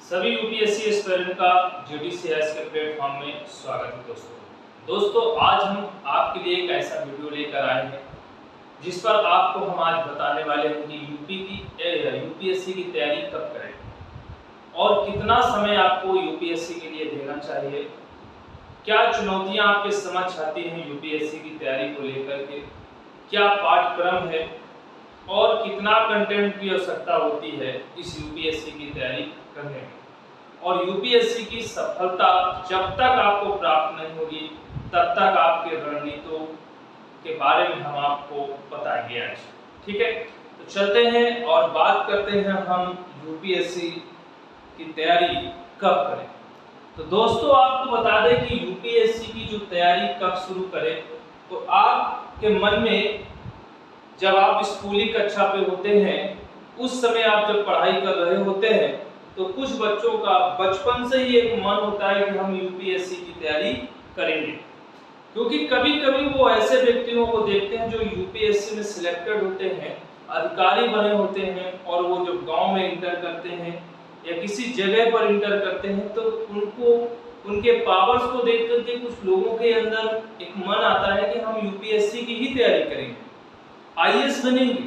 सभी UPSC aspirant का GDCS के प्लेटफॉर्म में स्वागत है दोस्तों आज हम आपके लिए एक ऐसा वीडियो लेकर आए हैं जिस पर आपको हम आज बताने वाले हैं कि यूपीएससी की तैयारी कब करें और कितना समय आपको यूपीएससी के लिए देना चाहिए, क्या चुनौतियां आपके समझ आती हैं यूपीएससी की तैयारी को लेकर के, क्या पाठ्यक्रम है और कितना कंटेंट की आवश्यकता होती है इस यूपीएससी की तैयारी करने में। और यूपीएससी की सफलता जब तक आपको प्राप्त नहीं होगी तब तक आपके रणनीतियों के बारे में हम आपको बताएंगे आज। ठीक है, तो चलते हैं और बात करते हैं हम यूपीएससी की तैयारी कब करें। तो दोस्तों आपको बता दें कि यूपीएससी की जो तैयारी कब शुरू करें, तो आपके मन में जब आप स्कूली कक्षा पे होते हैं उस समय आप जब पढ़ाई कर रहे होते हैं तो कुछ बच्चों का बचपन से ही एक मन होता है कि हम यूपीएससी की तैयारी करेंगे, क्योंकि कभी कभी वो ऐसे व्यक्तियों को देखते हैं जो यूपीएससी में सिलेक्टेड होते हैं, अधिकारी बने होते हैं और वो जब गांव में इंटर करते हैं या किसी जगह पर इंटर करते हैं तो उनको उनके पावर्स को देख करके कुछ लोगों के अंदर एक मन आता है कि हम यूपीएससी की ही तैयारी करेंगे, आईएएस बनेंगे,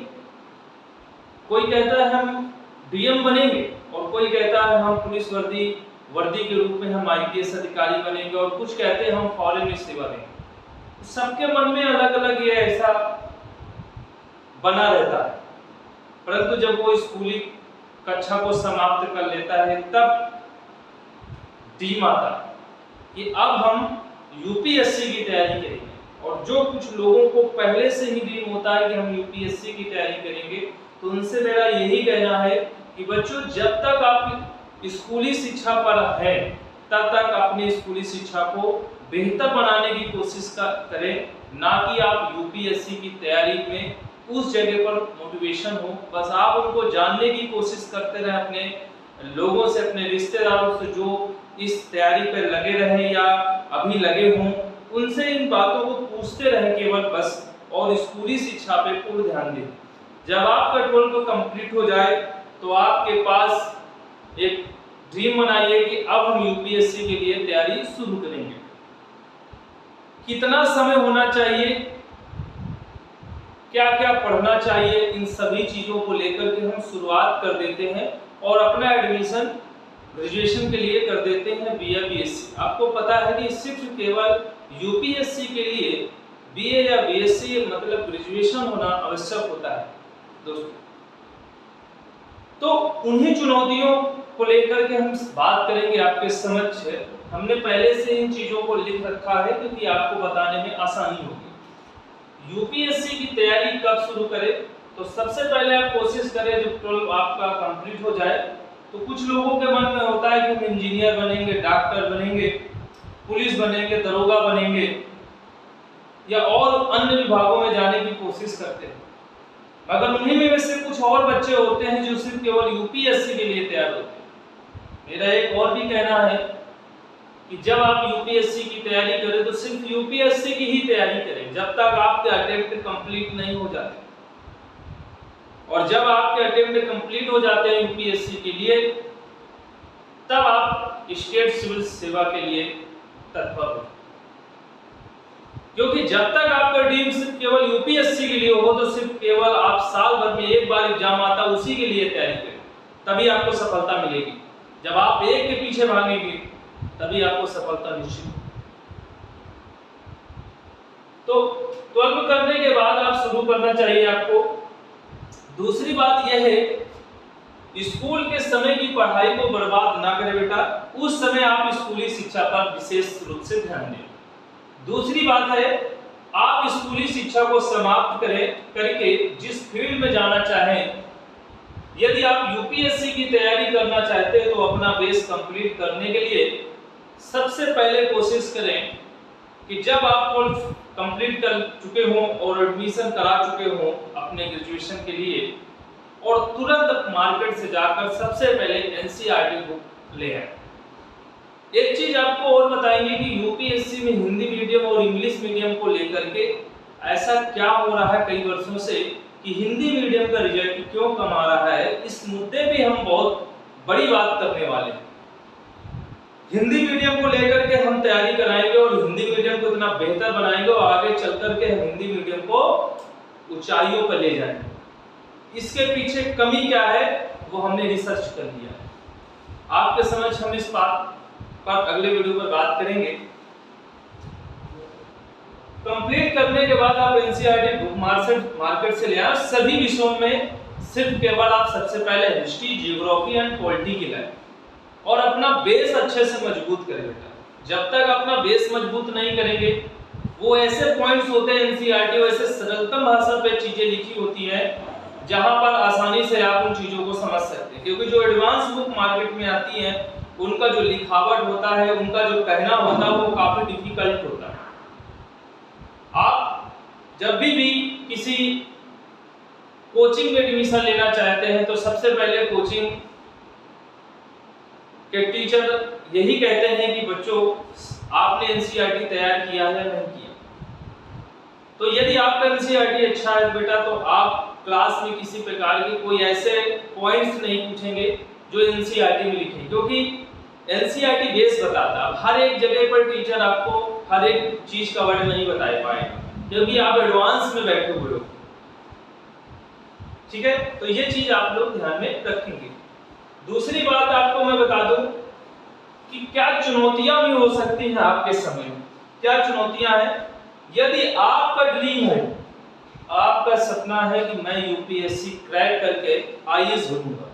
कोई कहता है हम डीएम बनेंगे और कोई कहता है हम पुलिस वर्दी के रूप में हम आईपीएस अधिकारी बनेंगे और कुछ कहते हैं हम फौरन में सेवा देंगे। सबके मन में अलग अलग ये ऐसा बना रहता है, परंतु जब वो स्कूली कक्षा को समाप्त कर लेता है तब ड्रीम आता है कि अब हम यूपीएससी की तैयारी करेंगे। और जो कुछ लोगों को पहले से ही ड्रीम होता है कि हम यूपीएससी की तैयारी करेंगे, तो उनसे मेरा यही कहना है कि बच्चों जब तक आप स्कूली शिक्षा पर हैं तब तक अपनी स्कूली शिक्षा को बेहतर बनाने की कोशिश करें, ना कि आप यूपीएससी की तैयारी में उस जगह पर मोटिवेशन हो, बस आप उनको जानने की कोशिश करते रहें, अपने लोगों से, अपने रिश्तेदारों से जो इस तैयारी पर लगे रहे या अभी लगे हों उनसे इन बातों को पूछते रहें केवल बस, और स्कूली शिक्षा पे पूर्ण ध्यान दें। जब आपका 12 कंप्लीट हो जाए तो आपके पास एक ड्रीम बनाइए कि अब हम यूपीएससी के लिए तैयारी शुरू करेंगे। कितना समय होना चाहिए, क्या क्या पढ़ना चाहिए, इन सभी चीजों को लेकर के हम शुरुआत कर देते हैं और अपना एडमिशन ग्रेजुएशन के लिए कर देते हैं बीए बीएससी। आपको पता है कि सिर्फ केवल यूपीएससी के लिए बीए या बीएससी मतलब ग्रेजुएशन होना आवश्यक होता है दोस्तों। तो उन्हीं चुनौतियों को लेकर के हम बात करेंगे आपके समक्ष। हमने पहले से इन चीजों को लिख रखा है क्योंकि आपको बताने में आसानी होगी। यूपीएससी की तैयारी कब शुरू करें, तो सबसे पहले आप कोशिश करें जब 12 आपका कंप्लीट हो जाए तो कुछ लोगों के मन में होता है कि हम इंजीनियर बनेंगे, डॉक्टर बनेंगे, पुलिस बनेंगे, दरोगा बनेंगे या और अन्य विभागों में जाने की कोशिश करते हैं, मगर उन्हीं में से कुछ और बच्चे होते हैं जो सिर्फ केवल यूपीएससी के लिए तैयार होते हैं। मेरा एक और भी कहना है कि जब आप यूपीएससी की तैयारी करें तो सिर्फ यूपीएससी की ही तैयारी करें जब तक आपके अटेम्प्ट कंप्लीट नहीं हो जाते, और जब आपके अटेम्प्ट कंप्लीट हो जाते हैं यूपीएससी के लिए तब आप स्टेट सिविल सेवा के लिए तत्पर हो, क्योंकि जब तक आपका ड्रीम सिर्फ केवल यूपीएससी के लिए हो तो सिर्फ केवल आप साल भर में एक बार एग्जाम आता उसी के लिए तैयारी करें, तभी आपको सफलता मिलेगी। जब आप एक के पीछे भागेंगे तभी आपको सफलता निश्चित। तो 12 करने के बाद आप शुरू करना चाहिए आपको। दूसरी बात यह है, स्कूल के समय की पढ़ाई को बर्बाद ना करें बेटा, उस समय आप स्कूली शिक्षा पर विशेष रूप से ध्यान दें। दूसरी बात है, आप स्कूली शिक्षा को समाप्त करके जिस फील्ड में जाना चाहें, यदि आप यूपीएससी की तैयारी करना चाहते हैं तो अपना बेस कंप्लीट करने के लिए सबसे पहले कोशिश करें कि जब आप 12 कंप्लीट कर चुके हों और एडमिशन करा चुके हों अपने ग्रेजुएशन के लिए, और तुरंत मार्केट से जाकर सबसे पहले एनसीईआरटी बुक ले आए। एक चीज आपको और बताएंगे कि यूपीएससी में हिंदी मीडियम और इंग्लिश मीडियम को लेकर के ऐसा क्या हो रहा है कई वर्षों से कि हिंदी मीडियम का रिजल्ट क्यों कम आ रहा है, इस मुद्दे पे हम बहुत बड़ी बात करने वाले हैं। हिंदी मीडियम को लेकर के हम तैयारी कराएंगे और हिंदी मीडियम को इतना बेहतर बनाएंगे और आगे चल करके हम हिंदी मीडियम को ऊंचाइयों पर ले जाएंगे। इसके पीछे कमी क्या है वो हमने रिसर्च कर लिया है। आपके समझ हम इस बात पर अगले वीडियो पर बात करेंगे। कंप्लीट करने के बाद आप एनसीईआरटी बुक मार्केट से ले आए। सभी विषयों में सिर्फ केवल आप सबसे पहले हिस्ट्री, जियोग्राफी एंड पॉलिटी के लाए और अपना बेस अच्छे से मजबूत करें बेटा। जब तक अपना बेस मजबूत नहीं करेंगे, वो ऐसे पॉइंट्स होते हैं एनसीईआरटी वैसे सरलतम भाषा पे चीजें लिखी होती है जहां पर आसानी से आप उन चीजों को समझ सकते हैं, क्योंकि जो एडवांस बुक मार्केट में आती हैं उनका जो लिखावट होता है, उनका जो कहना होता है वो काफी डिफिकल्ट होता है। आप जब भी किसी कोचिंग में एडमिशन लेना चाहते हैं तो सबसे पहले कोचिंग के टीचर यही कहते हैं कि बच्चों आपने एनसीईआरटी तैयार किया है नहीं किया। तो यदि आपका एनसीईआरटी अच्छा है बेटा तो आप क्लास में किसी प्रकार के कोई ऐसे पॉइंट्स नहीं पूछेंगे जो एनसीईआरटी में लिखे, क्योंकि एनसीईआरटी बेस बताता है। हर एक जगह पर टीचर आपको हर एक चीज का वर्ड नहीं बता पाएगा क्योंकि आप एडवांस में बैठे हुए हो। ठीक है, तो ये चीज आप लोग ध्यान में रखेंगे। दूसरी बात आपको मैं बता दूं कि क्या चुनौतियां भी हो सकती हैं आपके समय में। क्या चुनौतियां हैं? यदि आपका ड्रीम है, आपका सपना है कि मैं यूपीएससी क्रैक करके आईएएस बनूंगा,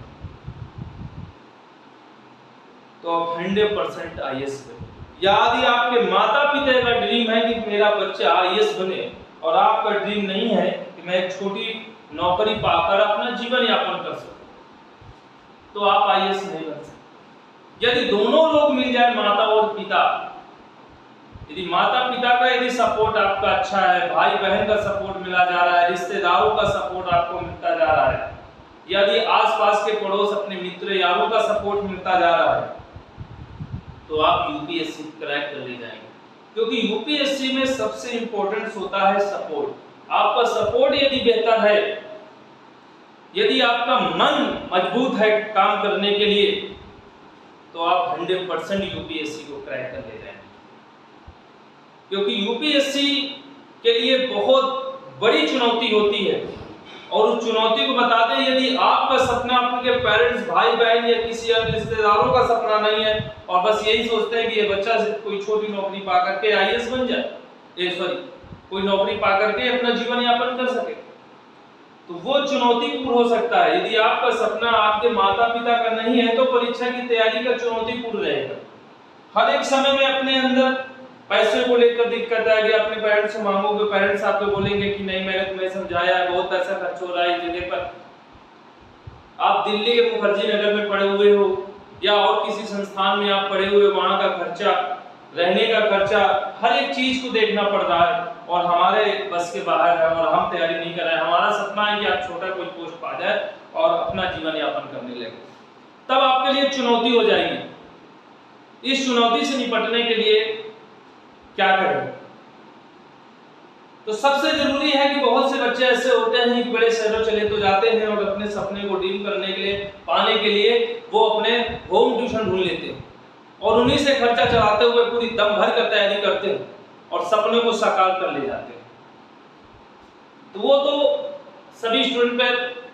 तो आप 100% आईएएस बने। यदि आपके माता पिता का ड्रीम है कि मेरा बच्चा आईएएस बने और आपका ड्रीम नहीं है कि मैं एक छोटी नौकरी पाकर अपना जीवन यापन कर सकूं, तो आप आईएएस नहीं बन सकते। यदि दोनों लोग मिल जाए, माता और पिता, यदि माता पिता का यदि सपोर्ट आपका अच्छा है, भाई बहन का सपोर्ट मिला जा रहा है, रिश्तेदारों का सपोर्ट आपको मिलता जा रहा है, यदि आसपास के पड़ोस अपने मित्र यारों का सपोर्ट मिलता जा रहा है, तो आप यूपीएससी क्रैक कर ले जाएंगे। क्योंकि यूपीएससी में सबसे इंपॉर्टेंट होता है सपोर्ट। आपका सपोर्ट यदि बेहतर है, यदि आपका मन मजबूत है काम करने के लिए, तो आप 100% यूपीएससी को क्रैक कर ले जाएंगे। क्योंकि यूपीएससी के लिए बहुत बड़ी चुनौती होती है और उस चुनौती को बता दें, यदि आपका सपना आपके पेरेंट्स, भाई बहन या किसी अन्य रिश्तेदारों का सपना नहीं है और बस यही सोचते हैं कि ये बच्चा कोई छोटी नौकरी पा करके आईएएस बन जाए, कोई नौकरी पा करके अपना जीवन यापन कर सके, तो वो चुनौतीपूर्ण हो सकता है। यदि आपका सपना आपके माता पिता का नहीं है तो परीक्षा की तैयारी का चुनौतीपूर्ण रहेगा। हर एक समय में अपने अंदर पैसे को लेकर दिक्कत आएगी, अपने पेरेंट्स से मांगोगे, पेरेंट्स आपको बोलेंगे कि नहीं मैंने तुम्हें समझाया है, बहुत पैसा खर्च हो रहा है इस जगह पर। आप दिल्ली के मुखर्जी नगर में पढ़े हुए हो या और किसी संस्थान में आप पढ़े हुए, वहां का खर्चा, रहने का खर्चा, हर एक चीज को देखना पड़ रहा है और हमारे बस के बाहर है और हम तैयारी नहीं कर रहे हैं। हमारा सपना है कि आप छोटा कोई पोस्ट पा जाए और अपना जीवन यापन करने लगे, तब आपके लिए चुनौती हो जाएगी। इस चुनौती से निपटने के लिए क्या करें? तो सबसे जरूरी है कि बहुत से बच्चे ऐसे होते हैं कि बड़े शहरों चले तो जाते हैं और अपने सपने को डील करने के लिए, पाने के लिए वो अपने होम ट्यूशन ढूंढ लेते हैं और उन्हीं से खर्चा चलाते हुए पूरी दम भर कर तैयारी करते हैं और सपने को साकार कर ले जाते हैं। तो वो तो सभी स्टूडेंट पर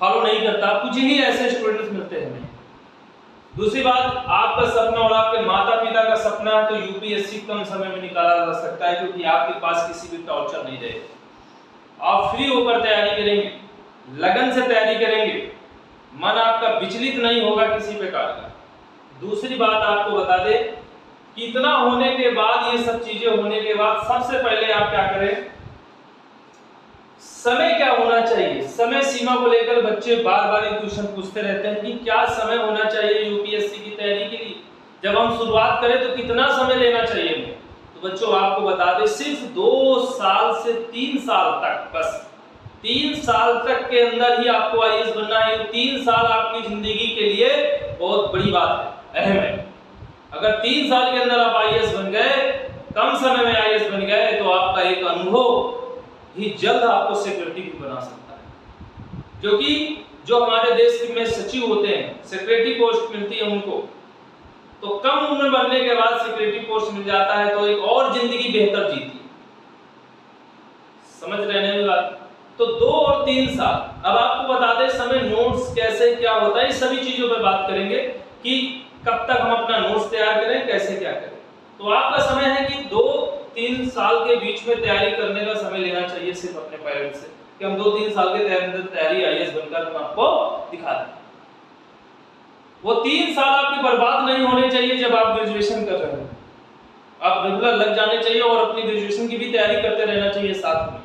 फॉलो नहीं करता, कुछ ही ऐसे स्टूडेंट्स मिलते हैं। दूसरी बात, आपका सपना और आपके माता पिता का सपना है तो यूपीएससी कम समय में निकाला जा सकता है, क्योंकि आपके पास किसी भी टॉर्चर नहीं रहेगा। आप फ्री होकर तैयारी करेंगे, लगन से तैयारी करेंगे, मन आपका विचलित नहीं होगा किसी प्रकार का। दूसरी बात आपको बता दे कि इतना होने के बाद, ये सब चीजें होने के बाद, सबसे पहले आप क्या करें, समय क्या होना चाहिए। समय सीमा को लेकर बच्चे बार बार क्वेश्चन पूछते रहते हैं कि क्या समय होना चाहिए यूपीएससी की तैयारी के लिए। जब हम शुरुआत करें तो कितना समय लेना चाहिए हमें, तो बच्चों आपको बता दें सिर्फ 2 साल से 3 साल तक, बस 3 साल तक के अंदर ही आपको आईएएस बनना है। 3 साल आपकी जिंदगी के लिए बहुत बड़ी बात है, अहम है। अगर 3 साल के अंदर आप आईएएस बन गए, कम समय में आईएएस बन गए, तो आपका एक अनुभव ही जल्द आपको सेक्रेटरी भी बना सकता है। क्योंकि जो हमारे देश में सचिव होते हैं, सेक्रेटरी पोस्ट मिलती है उनको, तो कम उम्र में बनने के बाद सिक्योरिटी पोस्ट मिल जाता है तो एक और जिंदगी बेहतर जीती है। समझ रहे हैं बात? तो 2 और 3 साल। अब आपको बता दें समय नोट्स कैसे क्या होता है, इस सभी चीजों पर बात करेंगे कि कब तक हम अपना नोट्स तैयार करें, कैसे क्या करें। तो आपका समय है कि 2-3 साल के बीच में तैयारी करने का समय लेना चाहिए सिर्फ अपने पेरेंट्स से, कि हम 2-3 साल के तैयारी आईएएस बनकर हम आपको दिखा दें। वो 3 साल आपके बर्बाद नहीं होने चाहिए जब आप ग्रेजुएशन कर रहे हैं। आप रेगुलर लग जाने चाहिए और अपनी ग्रेजुएशन की भी तैयारी करते रहना चाहिए साथ में,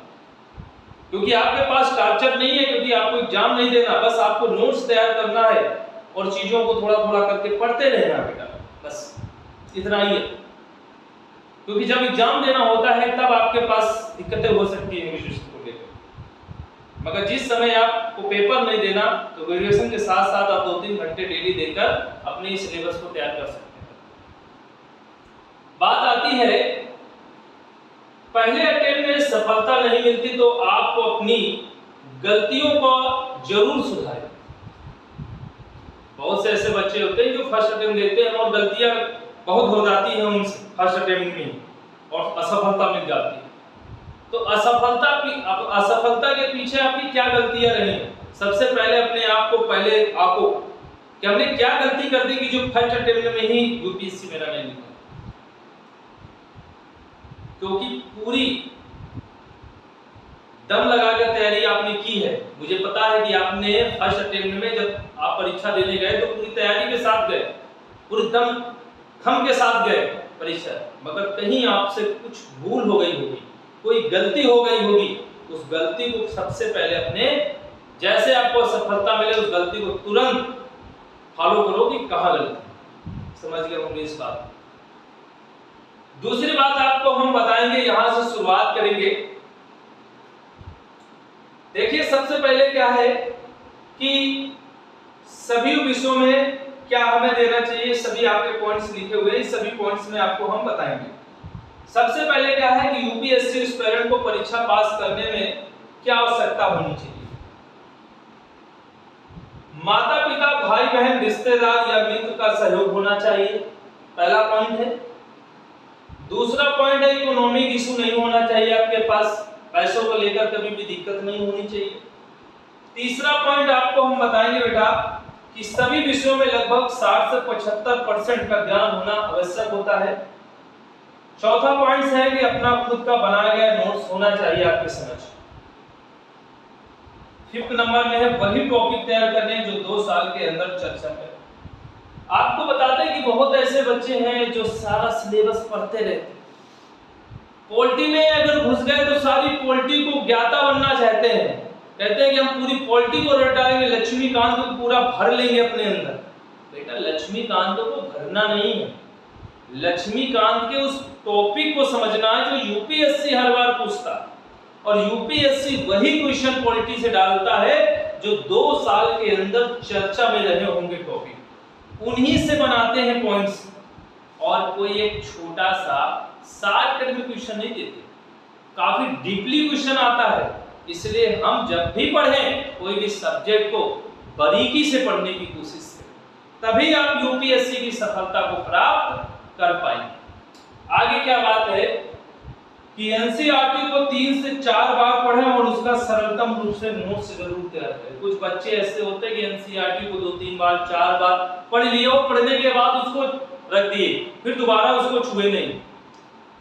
क्योंकि आपके पास टार्चर नहीं है, क्योंकि आपको एग्जाम नहीं देना, बस आपको नोट्स तैयार करना है और चीजों को थोड़ा थोड़ा करके पढ़ते रहना बेटा, बस इतना ही है। क्योंकि जब एग्जाम देना होता है तब आपके पास दिक्कतें हो सकती है ग्रेजुएशन को लेकर, मगर जिस समय आपको पेपर नहीं देना तो ग्रेजुएशन के साथ साथ आप 2-3 घंटे डेली देकर अपने सिलेबस को तैयार कर सकते हैं। बात आती है पहले अटेम्प्ट में सफलता नहीं मिलती तो आपको अपनी गलतियों को जरूर सुधारें। बहुत से ऐसे बच्चे होते हैं जो फर्स्ट अटेम्प्ट देते हैं और गलतियां बहुत हो जाती हैं उनसे फर्स्ट अटेम्प्ट में और असफलता मिल जाती है। तो असफलता के पीछे आपकी क्या गलतियां रही? सबसे पहले अपने आप को पहले आको कि हमने क्या गलती कर दी कि जो फर्स्ट अटेम्प्ट में ही यूपीएससी मेरा नहीं निकला। क्योंकि पूरी दम लगाकर तैयारी आपने की है, मुझे पता है कि आपने फर्स्ट अटेम्प्ट में जब आप परीक्षा देने गए तो पूरी तैयारी के साथ गए, पूरी दम खम के साथ गए परीक्षा, मगर कहीं आपसे कुछ भूल हो गई होगी, कोई गलती हो गई होगी। उस गलती को सबसे पहले अपने जैसे आपको सफलता मिले उस गलती को तुरंत फॉलो करो कि कहां गलती। समझ गए होंगे इस बात। दूसरी बात आपको हम बताएंगे, यहां से शुरुआत करेंगे। देखिए सबसे पहले क्या है कि सभी विषयों में क्या हमें देना चाहिए, सभी आपके पॉइंट्स लिखे हुए हैं, सभी पॉइंट्स में आपको हम बताएंगे। सबसे पहले क्या है कि यूपीएससी एस्पिरेंट को परीक्षा पास करने में क्या आवश्यकता होनी चाहिए। माता पिता, भाई बहन, रिश्तेदार या मित्र का सहयोग होना चाहिए, पहला पॉइंट है। दूसरा पॉइंट है इकोनॉमिक इशू नहीं होना चाहिए, आपके पास पैसों को लेकर कभी भी दिक्कत नहीं होनी चाहिए। तीसरा पॉइंट आपको हम बताएंगे बेटा कि सभी विषयों में लगभग 60 से 75% का ज्ञान होना आवश्यक होता है। चौथा पॉइंट है कि अपना खुद का बनाया गया नोट्स होना चाहिए आपके समझ। फिफ्थ नंबर में है वही टॉपिक तैयार करने जो 2 साल के अंदर चर्चा में। आपको बताते हैं कि बहुत ऐसे बच्चे हैं जो सारा सिलेबस पढ़ते रहते हैं, पॉलिटी में अगर घुस गए तो सारी पॉलिटी को ज्ञाता बनना चाहते हैं, कहते हैं कि हम पूरी पॉलिटी को रटाएंगे, लक्ष्मीकांत को पूरा भर लेंगे अपने अंदर। बेटा लक्ष्मीकांत को भरना नहीं है, लक्ष्मीकांत के उस टॉपिक को समझना है जो यूपीएससी हर बार पूछता है, और यूपीएससी वही क्वेश्चन पॉलिटी से डालता है जो 2 साल के अंदर चर्चा में रहे होंगे टॉपिक, उन्हीं से बनाते हैं पॉइंट्स। और कोई एक छोटा सा शॉर्टकट में क्वेश्चन नहीं देते, काफी डीपली क्वेश्चन आता है। इसलिए हम जब भी पढ़ें कोई भी सब्जेक्ट को बारीकी से पढ़ने की कोशिश करें, तभी आप यूपीएससी की सफलता को प्राप्त कर पाएंगे। आगे क्या बात है कि एनसीईआरटी को 3 से 4 बार पढ़ें और उसका सरलतम रूप से नोट्स जरूर तैयार करें। कुछ बच्चे ऐसे होते हैं कि एनसीईआरटी को 2-3 बार 4 बार पढ़ लिया और पढ़ने के बाद उसको रख दिए, फिर दोबारा उसको छुए नहीं।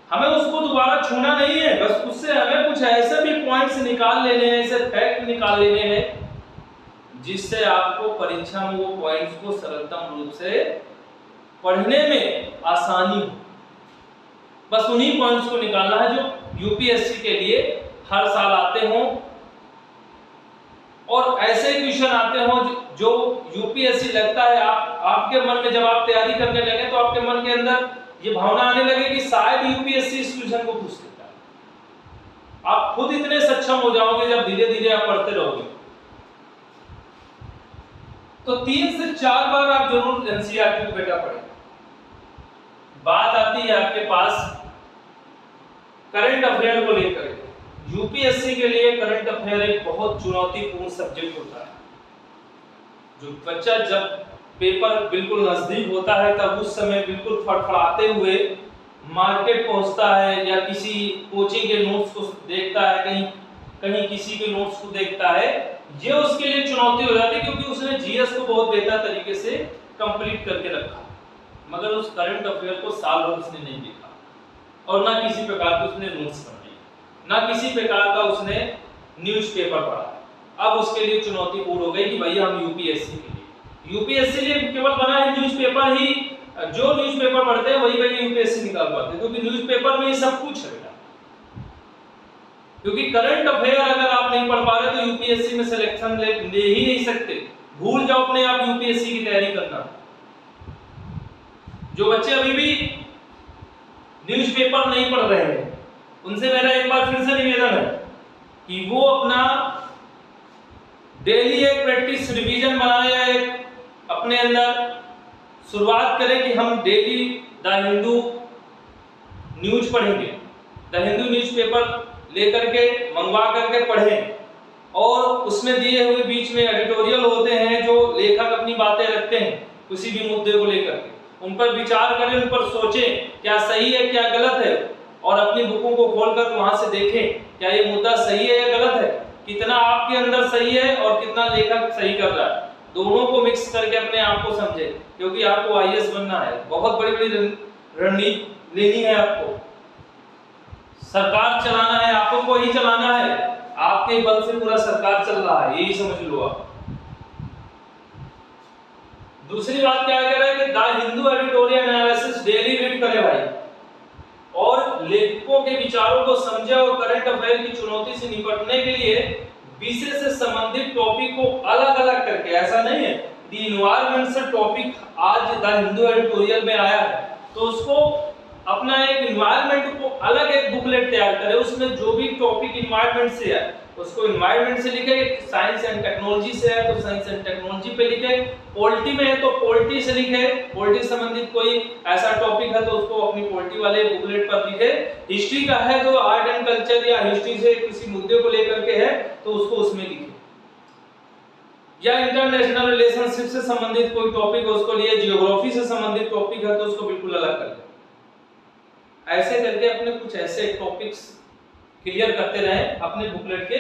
हमें उसको दोबारा छूना नहीं है, बस उससे हमें कुछ ऐसे भी पॉइंट्स निकाल लेने हैं, ऐसे फैक्ट निकाल लेने हैं जिससे आपको परीक्षा में वो पॉइंट्स को सरलतम रूप से पढ़ने में आसानी हो। बस उन्हीं पॉइंट्स को निकालना है जो यूपीएससी के लिए हर साल आते हों, और ऐसे क्वेश्चन आते हों जो यूपीएससी लगता है आपके मन में, जब आप तैयारी करने लगे तो आपके मन के अंदर ये भावना आने लगे कि शायद यूपीएससी इस क्वेश्चन को पूछ सकता है। आप खुद इतने सक्षम हो जाओगे जब धीरे धीरे आप पढ़ते रहोगे। तो 3 से 4 बार आप जरूर एनसीईआरटी को बेटा पढ़ें। बात आती है आपके पास करंट अफेयर को लेकर। यूपीएससी के लिए करंट अफेयर एक बहुत चुनौतीपूर्ण सब्जेक्ट होता है। जो बच्चा जब पेपर बिल्कुल नजदीक होता है तब उस समय बिल्कुल फड़फड़ाते हुए मार्केट पहुंचता है या किसी कोचिंग के नोट्स को देखता है, कहीं कहीं किसी के नोट्स को देखता है, ये उसके लिए चुनौती हो जाती है क्योंकि उसने जीएस को बहुत बेहतर तरीके से कंप्लीट करके रखा, मगर उस करंट अफेयर को साल भर उसने नहीं देखा और ना किसी प्रकार के उसने नोट्स पढ़े, ना किसी प्रकार का उसने न्यूज़पेपर पढ़ा। अब उसके लिए चुनौतीपूर्ण हो गई कि भैया हम यूपीएससी के लिए केवल बना है न्यूज़पेपर ही, जो न्यूज़पेपर पढ़ते हैं वही यूपीएससी निकाल पाते हैं, क्योंकि न्यूज़पेपर में ये सब कुछ है बेटा। क्योंकि करंट अफेयर अगर आप नहीं पढ़ पा रहे तो यूपीएससी में सिलेक्शन ले ही नहीं सकते। भूल जाओ अपने आप यूपीएससी की तैयारी करना। जो बच्चे अभी भी न्यूज़पेपर नहीं पढ़ रहे हैं उनसे मेरा एक बार फिर से निवेदन है कि वो अपना डेली एक प्रैक्टिस रिवीजन बनाए, एक अपने अंदर शुरुआत करें कि हम डेली द हिंदू न्यूज पढ़ेंगे, द हिंदू न्यूज़पेपर लेकर के मंगवा करके पढ़ें और उसमें दिए हुए बीच में एडिटोरियल होते हैं जो लेखक अपनी बातें रखते हैं किसी भी मुद्दे को लेकर के, उन पर विचार करें, उन पर सोचें क्या सही है क्या गलत है, और अपनी बुकों को खोलकर वहां से देखें क्या ये मुद्दा सही है या गलत है, कितना आपके अंदर सही है और कितना लेखक सही कर रहा है, दोनों को मिक्स करके अपने आप को समझे, क्योंकि आपको आईएएस बनना है, बहुत बड़ी बड़ी रणनीति लेनी है, आपको सरकार चलाना है, आपको ही चलाना है, आपके बल से पूरा सरकार चल रहा है, यही समझ लो आप। दूसरी बात क्या कह रहा है कि the Hindu editorial analysis daily read करे भाई, और लेखकों के विचारों को समझे और करंट अफेयर की चुनौती से निपटने के लिए विषय से संबंधित टॉपिक को अलग अलग करके, ऐसा नहीं है दी इन्वायरमेंट से टॉपिक आज द हिंदू एडिटोरियल में आया है तो उसको अपना एक इन्वायरमेंट को अलग एक बुकलेट तैयार करे, उसमें जो भी टॉपिक इन्वायरमेंट से है उसको इन्वायरमेंट से लिखे, साइंस एंड टेक्नोलॉजी से है तो साइंस एंड टेक्नोलॉजी पे लिखे, पॉलिटी में है तो पॉलिटी से लिखे, पॉलिटी संबंधित कोई ऐसा टॉपिक है तो उसको अपनी पॉलिटी वाले बुकलेट पर लिखे, हिस्ट्री का है तो आर्ट एंड कल्चर या हिस्ट्री से किसी मुद्दे को लेकर के है तो उसको उसमें लिखे, या इंटरनेशनल रिलेशनशिप से संबंधित कोई टॉपिक उसको लिए, जियोग्राफी से संबंधित टॉपिक है तो उसको बिल्कुल अलग कर ले। ऐसे करके अपने कुछ ऐसे टॉपिक्स क्लियर करते रहे अपने बुकलेट के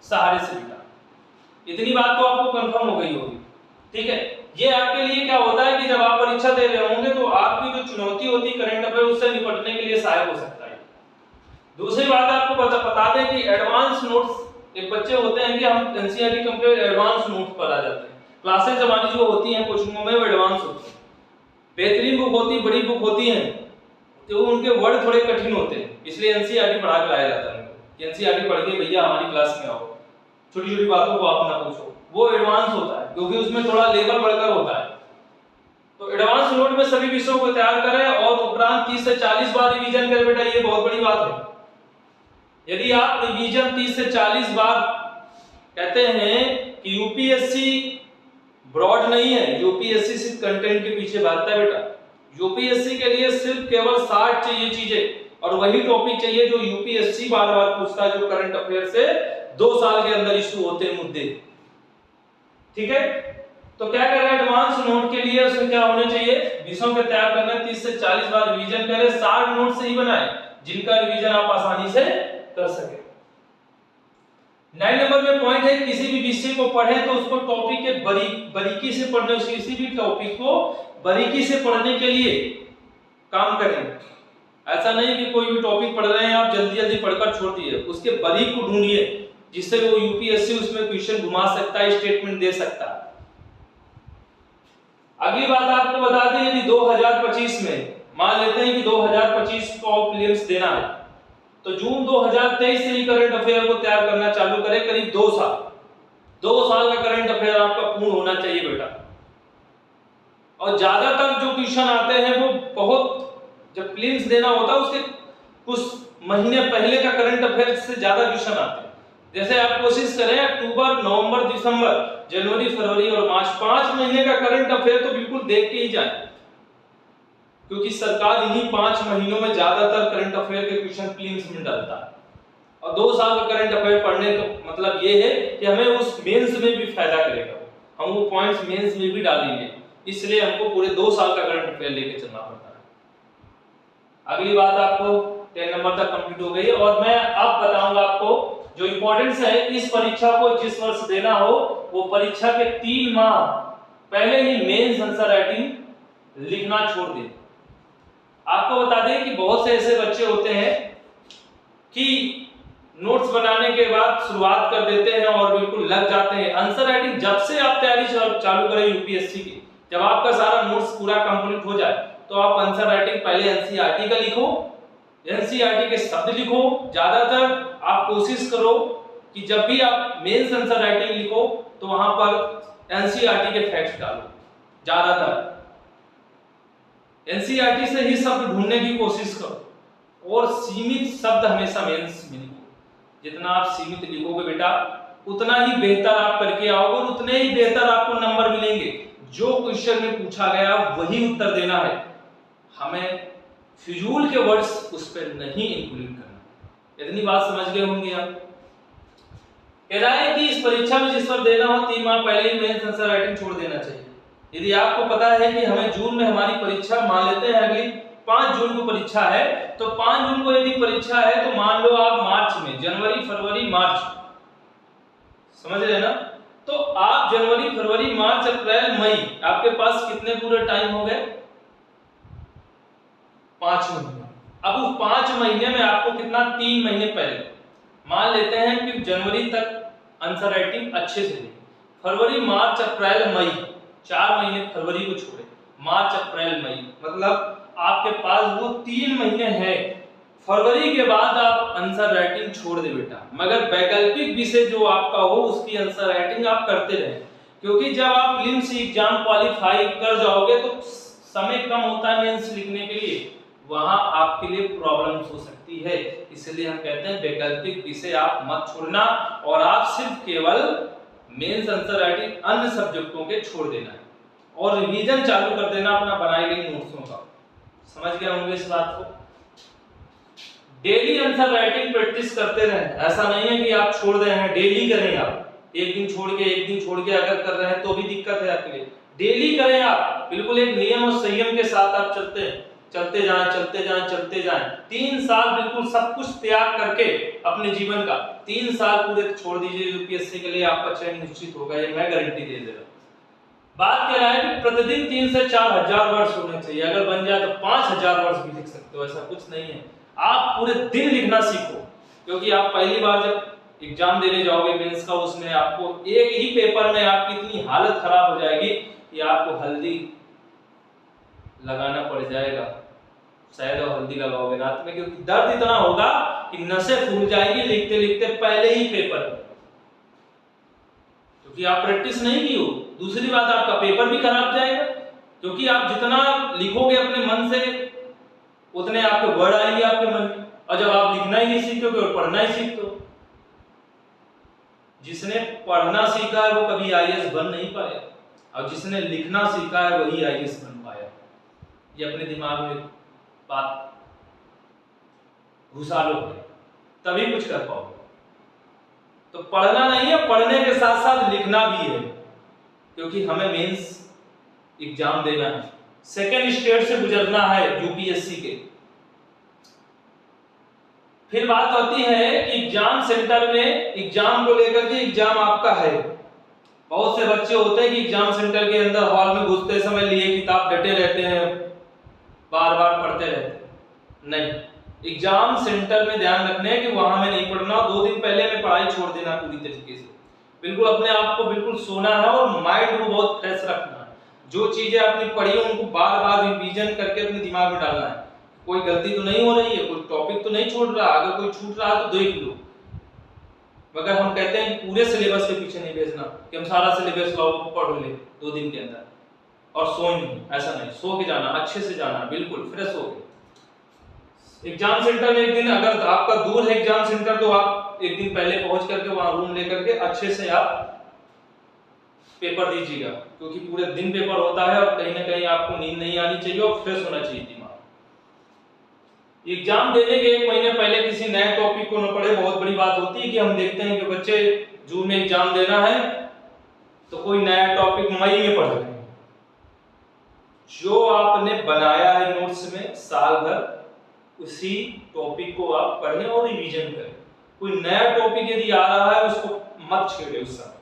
सहारे से बेटा। इतनी बात तो आपको कंफर्म हो गई होगी, ठीक है। ये आपके लिए क्या होता है कि जब आप परीक्षा दे रहे होंगे तो आपकी जो चुनौती होती है करंट अफेयर उससे निपटने के लिए सहायक हो सकता है। दूसरी बात आपको बता दें कि एडवांस नोट्स, एक बच्चे होते हैं कि हम एनसीईआरटी कंप्लीट एडवांस नोट्स पर आ जाते हैं, क्लासेस हमारी जो होती हैं कोचिंगों में वो एडवांस होती है, बेहतरीन बुक होती, बड़ी बुक होती हैं तो उनके वर्ड थोड़े कठिन होते हैं, इसलिए एनसीईआरटी पढ़ा के लाया जाता है कि एनसीईआरटी पढ़ के भैया हमारी क्लास में आओ, छोटी छोटी बातों को आप ना पूछो, वो एडवांस होता है क्योंकि उसमें थोड़ा लेवल बढ़कर होता है। तो एडवांस नोट में सभी विषयों को तैयार करें और उपरांत 30 से 40 बार रिवीजन करें बेटा, ये बहुत बड़ी बात है। यदि आप रिवीजन 30 से 40 बार, कहते हैं कि यूपीएससी ब्रॉड नहीं है, यूपीएससी सिर्फ कंटेंट के पीछे भागता है बेटा। यूपीएससी के लिए सिर्फ केवल 60 चाहिए चीजें और वही टॉपिक चाहिए जो यूपीएससी बार बार पूछता है, जो करंट अफेयर से 2 साल के अंदर इशू होते हैं मुद्दे, ठीक है। तो क्या करना है, एडवांस नोट के लिए उसमें क्या होने चाहिए, विषयों के तैयार करना, 30 से 40 बार रिवीजन करें, 60 नोट से ही बनाए जिनका रिवीजन आप आसानी से कर सके। 9 नंबर में पॉइंट है, किसी भी विषय को पढ़ें तो उसको टॉपिक के बारीकी से पढ़ने, किसी भी टॉपिक को बारीकी से पढ़ने के लिए काम करें। ऐसा नहीं कि कोई भी टॉपिक पढ़ रहे हैं आप जल्दी जल्दी पढ़कर छोड़ दिए, उसके बारीक को ढूंढिए जिससे वो यूपीएससी उसमें क्वेश्चन घुमा सकता है, स्टेटमेंट दे सकता है। अगली बात आपको बता दें, यदि 2025 में मान लेते हैं कि 2025 को प्रीलिम्स देना है तो जून 2023 से ही करंट अफेयर को तैयार करना चालू करें, करीब 2 साल का करंट अफेयर आपका पूर्ण होना चाहिए बेटा। और ज्यादातर जो क्वेश्चन आते हैं वो बहुत, जब प्रीलिम्स देना होता है उसके कुछ महीने पहले का करंट अफेयर से ज्यादा क्वेश्चन आते हैं। जैसे आप कोशिश करें अक्टूबर, नवंबर, दिसंबर, जनवरी, फरवरी और मार्च, 5 महीने का करंट अफेयर तो बिल्कुल देख के ही जाएं, क्योंकि सरकार इन्हीं 5 महीनों में ज्यादातर करंट अफेयर के क्वेश्चन प्रीलिम्स में डालता है। और 2 साल का करंट अफेयर पढ़ने का मतलब ये है कि हमें उस मेंस में भी फायदा करेगा, हम वो पॉइंट्स मेंस में भी डालेंगे। इसलिए हमको पूरे 2 साल का करंट अफेयर लेके चलना पड़ता है। अगली बात आपको 10 नंबर तक कंप्लीट हो गई है और मैं अब बताऊंगा आपको जो इंपॉर्टेंस है इस परीक्षा को जिस वर्ष देना हो वो परीक्षा के 3 माह पहले ही मेंस आंसर राइटिंग लिखना छोड़ दें। आपको बता दें कि बहुत से ऐसे बच्चे होते हैं कि नोट्स बनाने के बाद शुरुआत कर देते हैं और बिल्कुल लग जाते हैं। आंसर राइटिंग जब से आप तैयारी चालू करें यूपीएससी की, जब आपका सारा नोट्स पूरा कंप्लीट हो जाए तो आप आंसर राइटिंग पहले एनसीईआरटी का लिखो, एनसीईआरटी के शब्द लिखो। ज्यादातर आप कोशिश करो कि जब भी आप मेंस आंसर राइटिंग लिखो तो वहां पर एनसीईआरटी के फैक्ट्स डालो। ज्यादातर एनसीईआरटी से ही शब्द ढूंढने की कोशिश करो और सीमित शब्द हमेशा मेंस में लिखो। जितना आप सीमित लिखोगे बेटा उतना ही बेहतर आप करके आओगे और उतने ही बेहतर आपको नंबर मिलेंगे। जो क्वेश्चन में पूछा गया वही उत्तर देना है, हमें फिजूल के वर्ड्स उस पर नहीं इंक्लूड करना। इतनी बात समझ गए होंगे आप। कह रहा है कि इस परीक्षा में जिस पर देना हो 3 माह पहले ही मेंस आंसर राइटिंग छोड़ देना चाहिए। यदि आपको पता है कि हमें जून में हमारी परीक्षा, मान लेते हैं अगली 5 जून को परीक्षा है, तो 5 जून को यदि परीक्षा है तो मान लो आप मार्च में, जनवरी फरवरी मार्च, समझ रहे ना, तो आप जनवरी फरवरी मार्च अप्रैल मई, आपके पास कितने पूरे टाइम हो गए? 5 महीने। अब उस 5 महीने में आपको कितना, 3 महीने पहले मान लेते हैं कि जनवरी तक आंसर राइटिंग अच्छे से दें, फरवरी मार्च अप्रैल मई, 4 महीने फरवरी को छोड़े, मार्च अप्रैल मई, मतलब आपके पास वो 3 महीने हैं। फरवरी के बाद आप आंसर राइटिंग छोड़ दे बेटा, मगर वैकल्पिक विषय जो आपका हो उसकी आंसर राइटिंग आप करते रहें, क्योंकि जब आप लिम्स एग्जाम क्वालिफाई कर जाओगे तो समय कम होता है मेंस लिखने के लिए, वहां आपके लिए प्रॉब्लम्स हो सकती है। इसलिए हम कहते हैं वैकल्पिक विषय आप मत छोड़ना और आप सिर्फ केवल मेंस आंसर राइटिंग अन्य सब्जेक्टों के छोड़ देना है और रिवीजन चालू कर देना अपना बनाई गई नोट्सों का। समझ गए होंगे इस बात को। डेली आंसर राइटिंग प्रैक्टिस करते रहें, ऐसा नहीं है कि आप छोड़ रहे हैं, डेली करें आप। एक दिन छोड़ के अगर कर रहे हैं तो भी दिक्कत है आपके लिए। डेली करें आप, बिल्कुल एक नियम और संयम के साथ आप चलते जाएं। 3 साल बिल्कुल सब कुछ त्याग करके अपने जीवन का 3 साल पूरे छोड़ दीजिए, यूपीएससी के लिए आपका चयन निश्चित होगा, ये मैं गारंटी दे रहा हूं। बात कह रहा है कि प्रतिदिन 3 से 4 हजार वर्ड्स होने चाहिए, अगर बन जाए तो 5,000 वर्ड्स भी लिख सकते हो, ऐसा कुछ नहीं है। आप पूरे दिन लिखना सीखो, क्योंकि आप पहली बार जब एग्जाम देने जाओगे मेंस का, उसमें आपको एक ही पेपर में आपकी इतनी हालत खराब हो जाएगी कि आपको हल्दी लगाना पड़ जाएगा, शायद आप हल्दी लगाओगे रात में, क्योंकि दर्द इतना होगा कि नसें फूल जाएगी लिखते लिखते पहले ही पेपर, क्योंकि आप प्रैक्टिस नहीं की हो। दूसरी बात, आपका पेपर भी खराब जाएगा, क्योंकि आप जितना लिखोगे अपने मन से उतने आपके वर्ड आएंगे आपके मन में, और जब आप लिखना ही नहीं सीखोगे और पढ़ना ही सीखते हो, जिसने पढ़ना सीखा है वो कभी आईएएस बन नहीं पाया, और जिसने लिखना सीखा है वही आईएएस बन पाया। ये अपने दिमाग में बात घुसा लो, तभी कुछ कर पाओगे। तो पढ़ना नहीं है, पढ़ने के साथ साथ लिखना भी है, क्योंकि हमें मेंस एग्जाम देना है, सेकेंड स्टेज से गुजरना है यूपीएससी के। फिर बात होती है कि एग्जाम सेंटर में एग्जाम को लेकर के, एग्जाम आपका है, बहुत से बच्चे होते हैं कि एग्जाम सेंटर के अंदर हॉल में घुसते समय लिए किताब डटे रहते हैं, बार बार पढ़ते रहते हैं। नहीं, एग्जाम सेंटर में ध्यान रखना है कि वहां में नहीं पढ़ना, 2 दिन पहले में पढ़ाई छोड़ देना पूरी तरीके से, बिल्कुल अपने आप को बिल्कुल सोना है और माइंड को बहुत फ्रेश रखना है। जो चीजें आपने पढ़ी है उनको बार बार रिवीजन करके अपने दिमाग में डालना है, कोई गलती तो नहीं हो रही है, कोई टॉपिक तो नहीं छोड़ रहा, अगर कोई छूट रहा तो देख लो। मगर हम कहते हैं कि पूरे सिलेबस के पीछे नहीं भेजना कि हम सारा सिलेबस लाओ पढ़ ले 2 दिन के अंदर और सो नहीं, ऐसा नहीं, सो के जाना, अच्छे से जाना, बिल्कुल फ्रेश हो के। एग्जाम सेंटर में एक दिन, अगर आपका दूर है एग्जाम सेंटर तो आप एक दिन पहले पहुंच करके वहां रूम लेकर के अच्छे से आप पेपर दीजिएगा, क्योंकि पूरे दिन पेपर होता है और कहीं ना कहीं आपको नींद नहीं आनी चाहिए और फ्रेश होना चाहिए दिमाग। एग्जाम देने के 1 महीने पहले किसी नए टॉपिक को न पढ़े, बहुत बड़ी बात होती है कि हम देखते हैं कि बच्चे जून में एग्जाम देना है तो कोई नया टॉपिक मई में पढ़ रहे हैं, जो आपने बनाया है नोट्स में साल भर उसी टॉपिक को आप पढ़ें और रिवीजन करें। कोई नया टॉपिक यदि आ रहा है उसको मत छेड़े उस समय,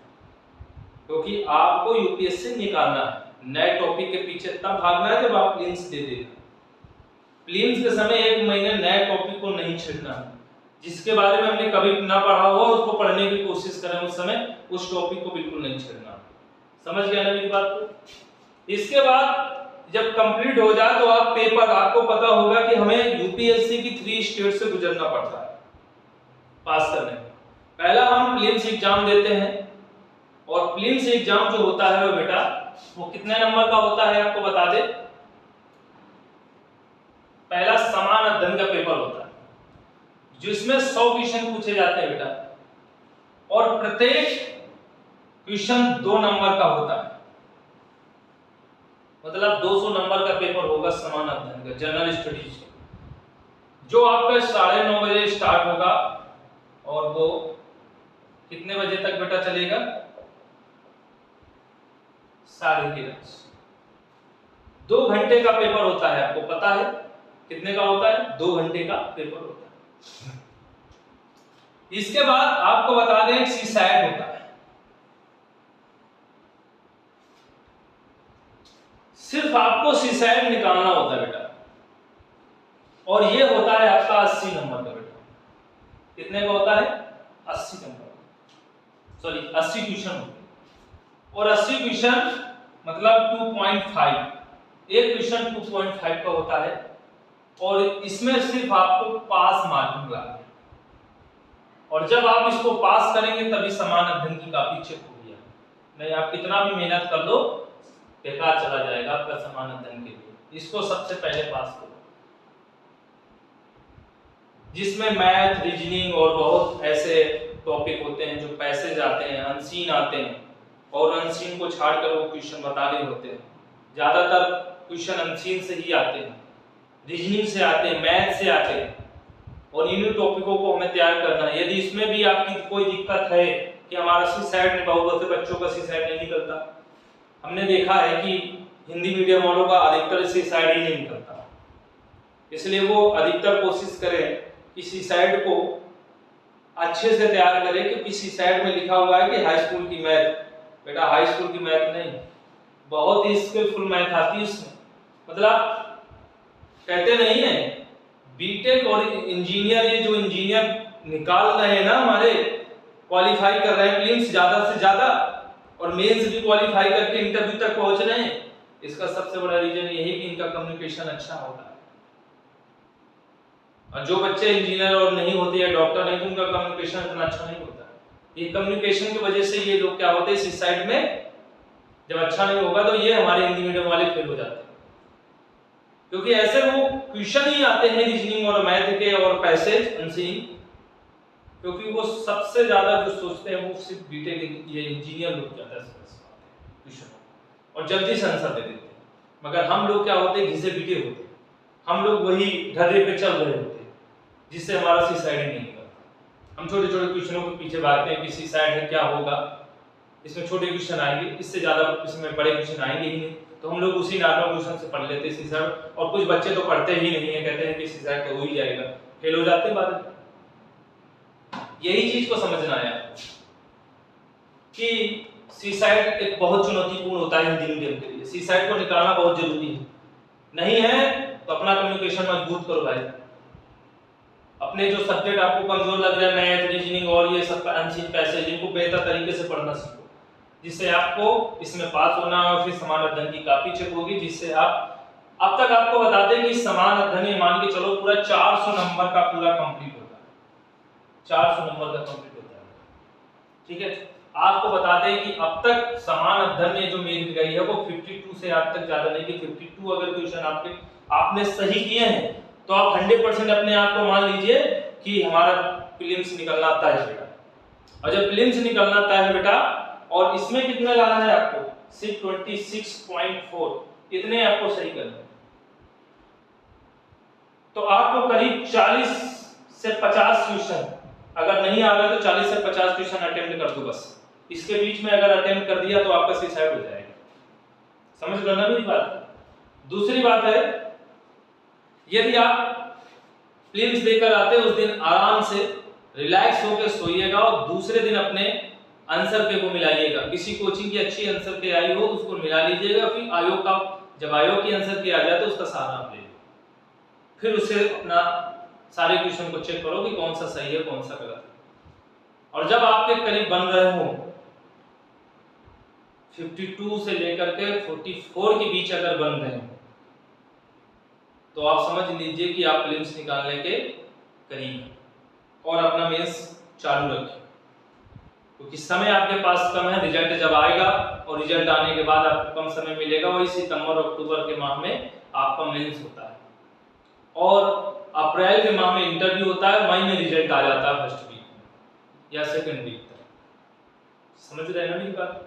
क्योंकि आपको यूपीएससी निकालना है। नए टॉपिक के पीछे तब भागना है जब आप प्रीलिम्स दे देना। प्रीलिम्स के समय 1 महीने नए टॉपिक को नहीं छेड़ना है। जिसके बारे में हमने कभी ना पढ़ा हो उसको पढ़ने की कोशिश करें, उस समय उस टॉपिक को बिल्कुल नहीं छेड़ना। समझ गया ना मेरी बात को? इसके बाद जब कंप्लीट हो जाए तो आप पेपर, आपको पता होगा कि हमें यूपीएससी की 3 स्टेज से गुजरना पड़ता है पास करने में। पहला हम प्रीलिम्स एग्जाम देते हैं, और प्रीलिम्स एग्जाम जो होता है वो बेटा वो कितने नंबर का होता है आपको बता दे। पहला समान अध्ययन का पेपर होता है जिसमें 100 क्वेश्चन पूछे जाते हैं बेटा, और प्रत्येक क्वेश्चन 2 नंबर का होता है, मतलब 200 नंबर का पेपर होगा समान अध्ययन का, जनरल स्टडीज, जो आपका 9:30 बजे स्टार्ट होगा और वो कितने बजे तक बेटा चलेगा? 13:30। 2 घंटे का पेपर होता है, आपको पता है कितने का होता है? 2 घंटे का पेपर होता है। इसके बाद आपको बता दें सीसैट होता है। सिर्फ आपको सीसैट निकालना होता है बेटा, और ये होता है आपका 80 नंबर का बेटा। कितने का होता है? 80 नंबर, सॉरी 80 क्वेश्चन होते हैं, और 80 क्वेश्चन मतलब 2.5, एक क्वेश्चन 2.5 का होता है, और इसमें सिर्फ आपको पास मार्किंग लानी है, और जब आप इसको पास करेंगे तभी समान अध्ययन की कॉपी चेक होगी। नहीं आप कितना भी मेहनत कर लो बेकार चला जाएगा आपका समान अध्ययन के लिए। इसको सबसे पहले पास करो, जिसमें मैथ, रीजनिंग और बहुत ऐसे टॉपिक होते हैं जो पैसेज आते हैं, अनसीन आते हैं, और अनसीन को छाड़कर वो क्वेश्चन बताने होते हैं। ज्यादातर क्वेश्चन अनसीन से ही आते हैं, रीजनिंग से आते हैं, मैथ से आते हैं, और इन टॉपिकों को हमें तैयार करना है। यदि इसमें भी आपकी कोई दिक्कत है कि हमारा सीसैट में बहुत से बच्चों का सीसैट नहीं निकलता, हमने देखा है कि हिंदी मीडियम वालों का अधिकतर सीसैट ही नहीं निकलता, इसलिए वो अधिकतर कोशिश करें कि सीसैट को अच्छे से तैयार करें, क्योंकि सीसैट में लिखा हुआ है कि हाई स्कूल की मैथ, बेटा हाई स्कूल की मैथ नहीं, बहुत ही स्किलफुल मैथ आती है उसमें। मतलब कहते नहीं है बीटेक और इंजीनियर, ये जो इंजीनियर निकाल रहे हैं ना हमारे, क्वालिफाई कर रहे हैं प्रीलिम्स ज्यादा से ज्यादा, और मेंस भी क्वालिफाई करके इंटरव्यू तक पहुंच रहे हैं, इसका सबसे बड़ा रीजन यही कि इनका कम्युनिकेशन अच्छा होता है। और जो बच्चे इंजीनियर और नहीं होते या डॉक्टर नहीं, तो उनका कम्युनिकेशन इतना अच्छा नहीं होता। ये कम्युनिकेशन की वजह से ये लोग क्या होते हैं, इस साइड में जब अच्छा नहीं होगा तो ये हमारे हिंदी मीडियम वाले फेल हो जाते हैं, क्योंकि ऐसे वो क्वेश्चन ही आते हैं रीजनिंग और मैथ के और पैसेज अनसीन, क्योंकि वो सबसे ज्यादा जो सोचते हैं वो सिर्फ बीटेक ये इंजीनियर लोग ज्यादा क्वेश्चन और जल्दी से आंसर दे देते हैं। मगर हम लोग क्या होते हैं, घिसे पीटे होते हैं, हम लोग वही ढर्रे पे चल रहे होते हैं, जिससे हमारा सीसैट ही नहीं निकलता। हम छोटे छोटे क्वेश्चनों के पीछे भागते हैं कि सीसैट है क्या होगा, इसमें छोटे क्वेश्चन आएंगे, इससे ज्यादा इसमें बड़े क्वेश्चन आएंगे ही नहीं, तो हम लोग उसी नॉर्मल क्वेश्चन से पढ़ लेते हैं सीसैट। और कुछ बच्चे तो पढ़ते ही नहीं है, कहते हैं कि सीसैट तो हो ही जाएगा, फेल हो जाते हैं बाद में। यही चीज को समझना है कि सीसैट एक बहुत चुनौतीपूर्ण होता है हिंदी मीडियम के लिए। सीसैट को निकालना बहुत जरूरी है, नहीं है तो अपना कम्युनिकेशन मजबूत करो भाई। अपने जो सब्जेक्ट आपको कमजोर लग रहा है, मैथ, रीजनिंग और ये सब अनसीन पैसेज, इनको बेहतर तरीके से पढ़ना सीखो, जिससे आपको इसमें पास होना और फिर समान अध्ययन की कॉपी चेक होगी, जिससे आप अब तक आपको बता दें कि समान अध्ययन मान के चलो पूरा 400 नंबर का पूरा कंप्लीट होता है, 400 नंबर का कंप्लीट होता है। ठीक है, आपको बता दें कि अब तक समान अध्ययन में जो मेरिट गई है वो 52 से आज तक ज्यादा नहीं, कि 52 अगर क्वेश्चन आपने सही किए हैं तो आप 100% अपने आप को मान लीजिए कि हमारा प्रीलिम्स निकलना तय है बेटा। और जब प्रीलिम्स निकलना तय है बेटा, और इसमें कितना लाना है आपको, सिर्फ 26.4, इतने आपको सही करना है, तो आपको करीब 40 से 50 क्वेश्चन, अगर नहीं आ रहा तो 40 से 50 क्वेश्चन अटेम्प्ट कर दो बस। इसके बीच में अगर अटेम्प्ट कर दिया तो आपका सीसैट हो जाएगा। समझ लो ना मेरी बात। दूसरी बात है, यदि आप प्रीलिम्स देकर आते उस दिन आराम से रिलैक्स होकर सोइएगा और दूसरे दिन अपने आंसर पे को मिलाइएगा। किसी कोचिंग की अच्छी आंसर पे आई हो उसको मिला लीजिएगा, फिर आयोग का जब आयोग की आंसर पे आ जाए तो उसका सहारा आप ले लीजिए, फिर उसे अपना सारे क्वेश्चन को चेक करो कि कौन सा सही है कौन सा गलत है। और जब आपके करीब बन रहे हो 52 से लेकर के 44 के बीच अगर बन रहे हो तो आप समझ लीजिए कि आप प्रीलिम्स निकालने के करीब हैं और अपना मेंस चालू रखें, क्योंकि समय आपके पास कम है। रिजल्ट जब आएगा और रिजल्ट आने के बाद आपको कम समय मिलेगा, वही सितंबर अक्टूबर के माह में आपका मेंस होता है और अप्रैल के माह में इंटरव्यू होता है, मई में रिजल्ट आ जाता है फर्स्ट वीक में या सेकंड वीक तक। समझ रहे हैं ना मेरी बात?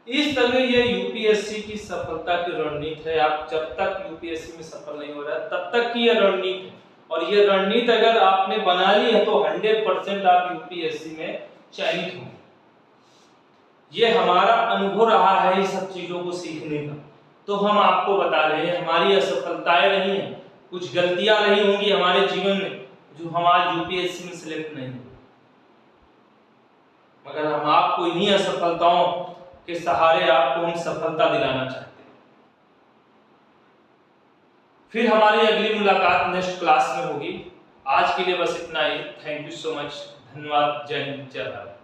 इस तरह ये यूपीएससी की सफलता की रणनीति है। आप जब तक यूपीएससी में सफल नहीं हो रहा है तब तक की ये रणनीति है, और ये रणनीति अगर आपने बना ली है तो 100% आप यूपीएससी में चयनित होंगे। ये हमारा अनुभव रहा है इस सब चीजों को सीखने का, तो हम आपको बता रहे हैं। हमारी असफलताएं रही हैं, कुछ गलतियां रही होंगी हमारे जीवन में जो हम आज यूपीएससी में सिलेक्ट नहीं हुए, मगर हम आपको इन्हीं असफलताओं के सहारे आपको हम सफलता दिलाना चाहते हैं। फिर हमारी अगली मुलाकात नेक्स्ट क्लास में होगी। आज के लिए बस इतना ही। Thank you so much. धन्यवाद। जय हिंद, जय भारत।